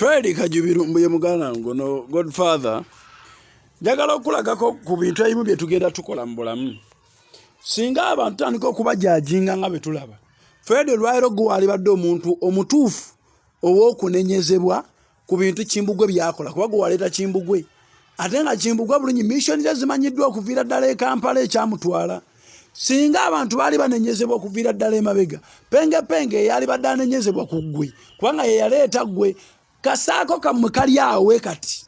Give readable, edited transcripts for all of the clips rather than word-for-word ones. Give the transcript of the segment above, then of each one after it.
Fred Kajubirumbu ye mugana ngono Godfather njagala okulagako ku bintu ebimu bye tugenda tukola mu bulamu. Singa abantu tandika okubajajinga nga betulaba. Fred lwairo gwali badde omuntu omutuufu ow'okunenyezebwa ku bintu Kimbugwe byakola kuba gwaleeta Kimbugwe. Ate nga Kimbugwe bulungi mission ze zimanyiddwa okuviira ddala e Kampala ekyamutwala. Singa abantu bali banenyezebwa okuviira ddala emabega penge yali badde anenyezebwa ku ggwe kubanga ye yaleeta ggwe kasaako kammwe kali awe kati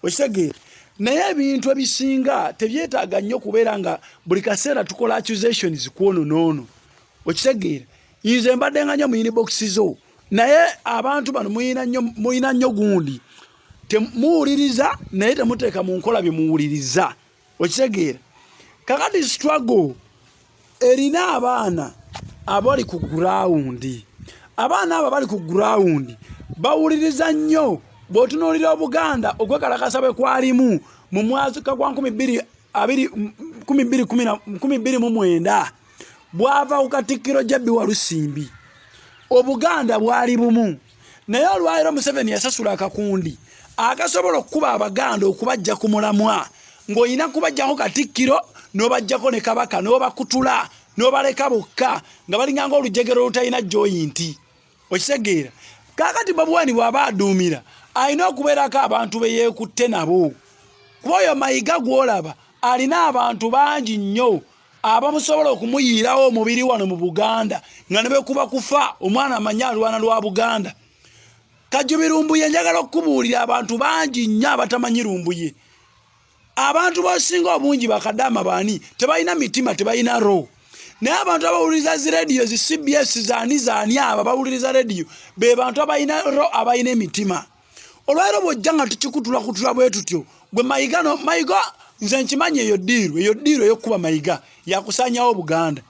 okitegeera naye ebintu ebisinga tebyetaaga nnyo kubeera nga buli kaseera tukola accusations kwono noono okitegeera nze mbadde nga nnyo mu inbox zo naye abantu bano muyina nnyo gundi temuwuliriza naye temuteeka mu nkola bye muwuliriza okitegeera kakati struggle erina abaana abali ku ground abaana abo bali ku ground bawuliriza nnyo bw'otunuulira Obuganda okwekalakasa bwe kwalimu mu mwaka gwa 2029 bwava ku Katikkiro Jabbi Walusimbi Obuganda bwali bumu naye olwairo Museveni yasasula akakundi akasobola okukuba Abaganda okubajja ku mulamwa ng'olina kubajjako Katikkiro n'obajjako ne Kabaka n'obakutula n'obaleka bokka nga balinganga olujegero lutalina joyinti okitegeera kakati Bobi Wine bw'aba aduumira alina okubeerako abantu be yeekutte nabo kuba oyo Mayiga gw'olaba alina abantu bangi nnyo abamusobola okumuyiirawo omubiri wano mu Buganda nga ne bekuba kufa omwana amanyi alwana lwa Buganda. Kajubirumbu ye njagala okubuulira abantu bangi nnyo abatamanyi Lumbuye. Abantu b'osinga obungi bakadama baani tebalina mitima tebalina roho. Naye abantu abawuliriza zi radio zi CBS zaani aba bawuliriza radio be bantu abalina roho abalina emitima. Olwairo bw'ojja nga tukikutula bwe tutyo gwe Mayiga nze nkimanyi eyo ddiiro ey'okkuba Mayiga yakusaanyawo Buganda.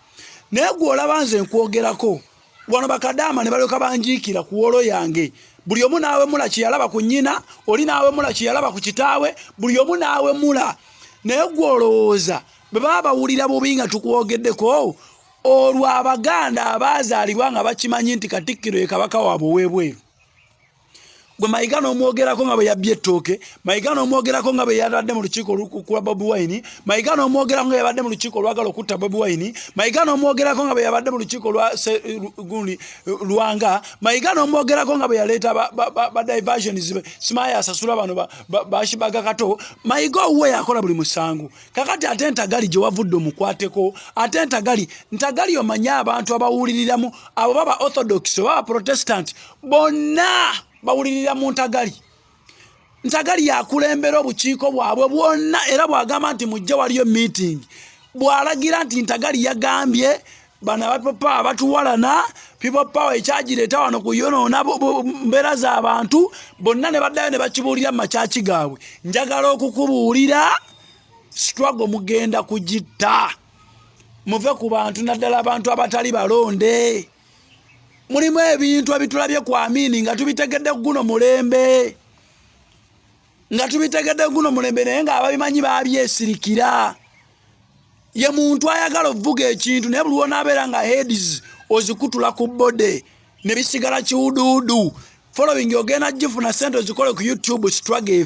Naye gw'olaba nze nkwogerako wano bakadama ne balyoka banjiikira ku wolo yange buli omu naawe mula kye yalaba ku nnyina oli naawe mula kye yalaba ku kitaawe buli omu naawe mula naye gw'olowooza bwe baba bawulira bubi nga tukwogeddeko olwo Abaganda abaazaalibwa nga bakimanyi nti Katikkiro ye kabaka waabwe ow'ebweru. Gwe Mayiga n'omwogerako nga bwe yabbye ettooke Mayiga n'omwogerako nga bwe yabadde mu lukiiko olukukula Bobi Wine Mayiga n'omwogerako nga yabadde mu lukiiko olwagala okutta Bobi Wine Mayiga n'omwogerako nga bwe yabadde mu lukiiko Lwanga Mayiga n'omwogerako nga bwe yaleeta ba diversions Simaya asasula bano bashibaga kato Mayiga owuwe yakola buli musango kakati ate Ntagali gye wavudde omukwateko ate Ntagali omanyi abantu abawuliriramu abo baba Orthodox baba Protestant bonna bawulirira mu Ntagali yakulembera obukiiko bwabwe bwonna era bwagamba nti mujje waliyo meeting bwalagira nti Ntagali yagambye bana bapapa abatuwalana people power ekyagireeta wano kuyonoona mbeera z'abantu bonna ne baddayo ne bakibuulira mu makyaki gaabwe. Njagala okukubuulira struggle mugenda kugitta muve ku bantu naddala abantu abatali balonde. Mulimu ebintu ebitulabye ku Amini nga tubitegedde guno mulembe naye nga ababimanyi babyesirikira ye muntu ayagala ovuga ekintu naye buli wonaabeera nga heads ozikutula ku bode ne bisigala kiwuduudu following ogenda gifuna sente ozikole ku YouTube struggle